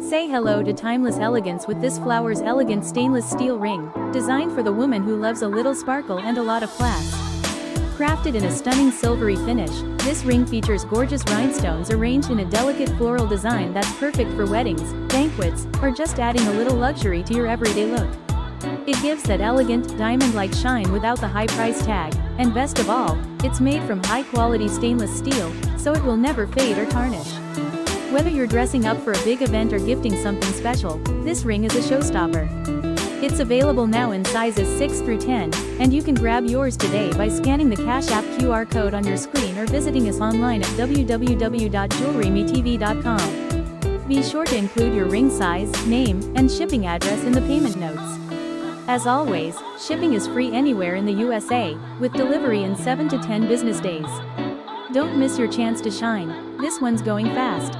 Say hello to timeless elegance with this Flowers elegant stainless steel ring, designed for the woman who loves a little sparkle and a lot of class. Crafted in a stunning silvery finish, this ring features gorgeous rhinestones arranged in a delicate floral design that's perfect for weddings, banquets, or just adding a little luxury to your everyday look. It gives that elegant, diamond-like shine without the high price tag, and best of all, it's made from high-quality stainless steel, so it will never fade or tarnish. Whether you're dressing up for a big event or gifting something special, this ring is a showstopper. It's available now in sizes 6 through 10, and you can grab yours today by scanning the Cash App QR code on your screen or visiting us online at www.JewelryMeTV.com. Be sure to include your ring size, name, and shipping address in the payment notes. As always, shipping is free anywhere in the USA, with delivery in 7 to 10 business days. Don't miss your chance to shine. This one's going fast.